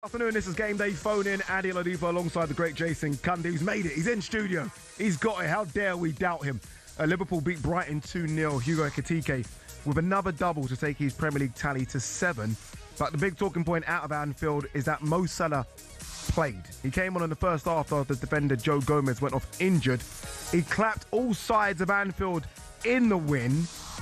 Afternoon, this is Game Day Phone In. Andy Oladipo alongside the great Jason Cundy. He's made it. He's in studio. He's got it. How dare we doubt him? Liverpool beat Brighton 2-0. Hugo Ekitike with another double to take his Premier League tally to 7. But the big talking point out of Anfield is that Mo Salah played. He came on in the first half after defender Joe Gomez went off injured. He clapped all sides of Anfield in the win.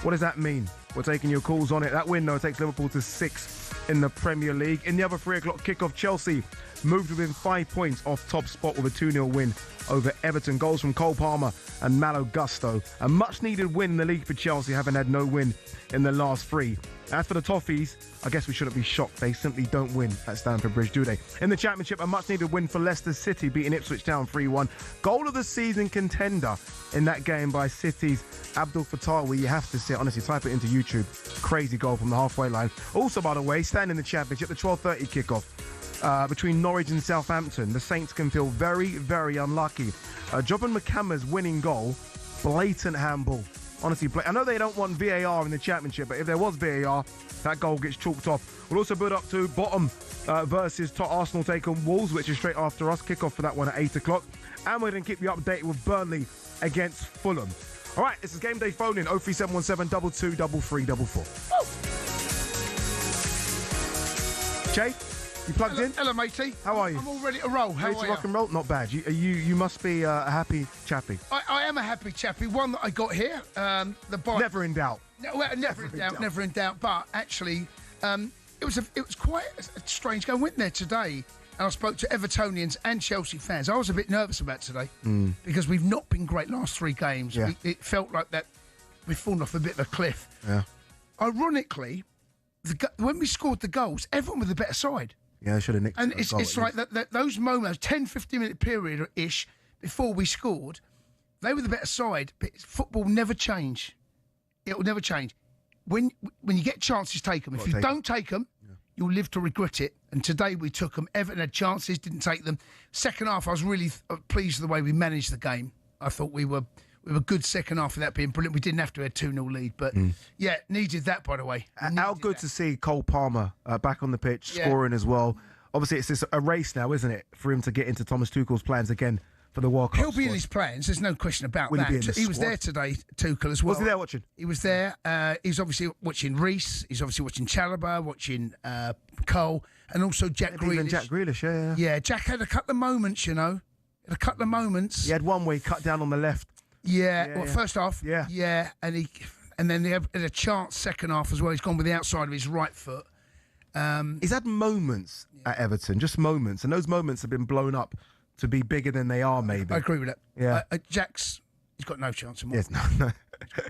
What does that mean? We're taking your calls on it. That win, though, takes Liverpool to 6 in the Premier League. In the other 3 o'clock kickoff, Chelsea moved within 5 points off top spot with a 2-0 win over Everton. Goals from Cole Palmer and Malo Gusto. A much-needed win in the league for Chelsea, having had no win in the last 3. As for the Toffees, I guess we shouldn't be shocked. They simply don't win at Stamford Bridge, do they? In the Championship, a much-needed win for Leicester City, beating Ipswich Town 3-1. Goal of the season contender in that game by City's Abdul Fattawi. You have to see it, honestly, type it into YouTube. Crazy goal from the halfway line. Also, by the way, staying in the Championship, the 12:30 kickoff between Norwich and Southampton. The Saints can feel very, very unlucky. Jobin McCamm's winning goal, blatant handball. Honestly, I know they don't want VAR in the Championship, but if there was VAR, that goal gets chalked off. We'll also build up to bottom versus top Arsenal take on Wolves, which is straight after us. Kick off for that one at 8 o'clock. And we're going to keep you updated with Burnley against Fulham. All right, this is Game Day Phone In, 03717 223344. Jay, you plugged in? Hello, matey. How are you? I'm all ready to roll. How ready are to rock and roll? Not bad. You must be a happy chappy. I am a happy chappy. One that I got here. The bike. Never in doubt. No, well, never in doubt. Never in doubt. But actually, it was quite a strange game. I went there today and I spoke to Evertonians and Chelsea fans. I was a bit nervous about today because we've not been great last 3 games. Yeah. It felt like that we've fallen off a bit of a cliff. Yeah. Ironically, when we scored the goals, everyone was the better side. Yeah, they should have nicked. And it's like that those moments, 10-15 minute period-ish before we scored, they were the better side. But football never change. It will never change. When you get chances, take them. If you don't take them, you'll live to regret it. And today we took them. Everton had chances, didn't take them. Second half, I was really pleased with the way we managed the game. I thought we were good second half without being brilliant. We didn't have to have a 2-0 lead. But, yeah, needed that, by the way. How good to see Cole Palmer back on the pitch, scoring as well. Obviously, it's a race now, isn't it, for him to get into Thomas Tuchel's plans again for the World Cup He'll be in his plans. There's no question about Will that. He, be in the he was squad? there today, Tuchel, as well. Was he there watching? He was there. He's obviously watching Reece. He's obviously watching Chalobah, watching Cole, and also Jack Grealish. Even Jack Grealish, yeah. Yeah, Jack had a couple of moments, you know. Had a couple of moments. He had one where he cut down on the left. First half. Yeah. And then he had a chance second half as well. He's gone with the outside of his right foot. He's had moments at Everton, just moments, and those moments have been blown up to be bigger than they are, maybe. I agree with that. Yeah. He's got no chance anymore. Yes, no.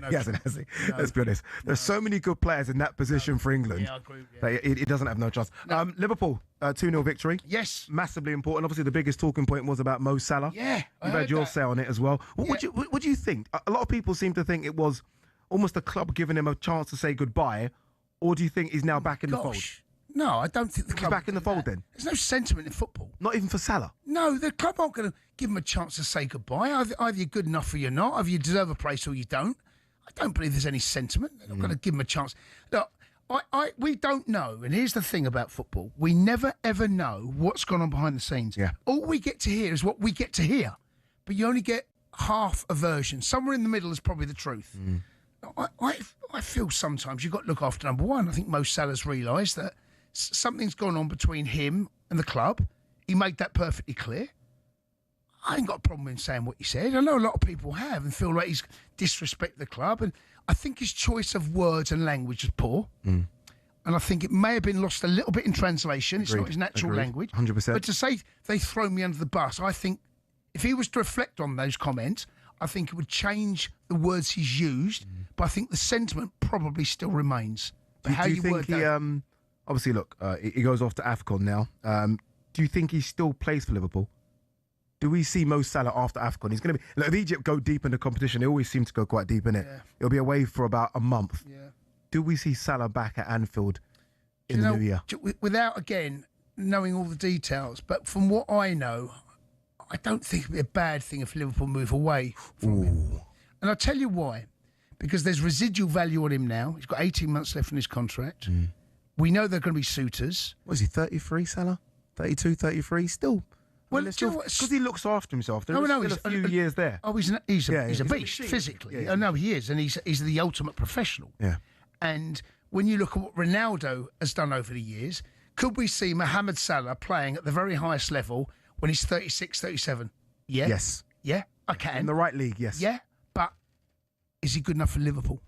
He hasn't, has he? No. Let's be honest. There's so many good players in that position for England. Yeah, I agree with you. That he doesn't have no chance. No. Liverpool, 2-0 victory. Yes. Massively important. Obviously, the biggest talking point was about Mo Salah. Yeah. You've had your say on it as well. What do you think? A lot of people seem to think it was almost the club giving him a chance to say goodbye, or do you think he's now back in the fold? No, I don't think the club... He's back in the fold then? There's no sentiment in football. Not even for Salah? No, the club aren't going to give him a chance to say goodbye. Either you're good enough or you're not. Either you deserve a place or you don't. I don't believe there's any sentiment. They're not going to give him a chance. Look, we don't know, and here's the thing about football. We never, ever know what's gone on behind the scenes. Yeah. All we get to hear is what we get to hear, but you only get half a version. Somewhere in the middle is probably the truth. I feel sometimes you've got to look after number one. I think Mo Salah's realised that something's gone on between him and the club. He made that perfectly clear. I ain't got a problem with saying what he said. I know a lot of people have and feel like he's disrespected the club. And I think his choice of words and language is poor. And I think it may have been lost a little bit in translation. It's not his natural language. 100%. But to say they throw me under the bus, I think if he was to reflect on those comments, I think it would change the words he's used. But I think the sentiment probably still remains. Do you think he... obviously, look, he goes off to AFCON now. Do you think he still plays for Liverpool? Do we see Mo Salah after AFCON? He's going to be... Look, if Egypt go deep in the competition, they always seem to go quite deep in it. Yeah. It'll be away for about a month. Yeah. Do we see Salah back at Anfield in the new year? Without, again, knowing all the details, but from what I know, I don't think it'd be a bad thing if Liverpool move away from him. And I'll tell you why. Because there's residual value on him now. He's got 18 months left in his contract. We know they're going to be suitors. Was he 33, Salah? 32, 33, still. Well, because he looks after himself. There's no, still a few years there. Oh, he's a beast machine. physically. Yeah, I know he is, and he's the ultimate professional. Yeah. And when you look at what Ronaldo has done over the years, could we see Mohamed Salah playing at the very highest level when he's 36, 37? Yeah. Yes. Yeah, I can. In the right league, yes. Yeah, but is he good enough for Liverpool?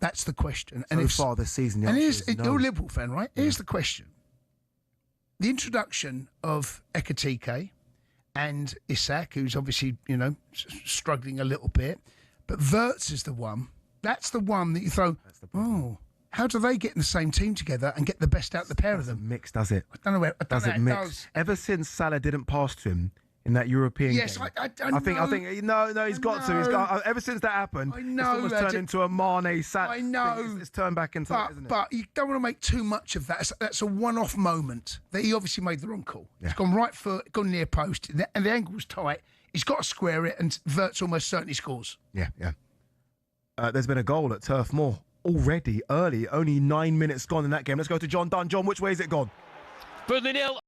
That's the question. So far this season, and no. you're a Liverpool fan, right? Here's the question. The introduction of Ekitike and Isak, who's obviously, struggling a little bit, but Wirtz is the one. That's the one that you throw, how do they get in the same team together and get the best out of the pair of them? Mix, does it? I don't know how Does it it mix? does. Ever since Salah didn't pass to him in that European Yes, game. I I think he's got to. He's got ever since that happened. I know, it's almost turned into a Mane Salah. I know. It's turned back into that, isn't it? But you don't want to make too much of that. That's a one-off moment that he obviously made the wrong call. Yeah. He's gone right foot, gone near post, and the angle was tight. He's got to square it, and Wirtz almost certainly scores. Yeah. There's been a goal at Turf Moor already early. Only 9 minutes gone in that game. Let's go to John Dunn. John, which way has it gone? Burnley 0.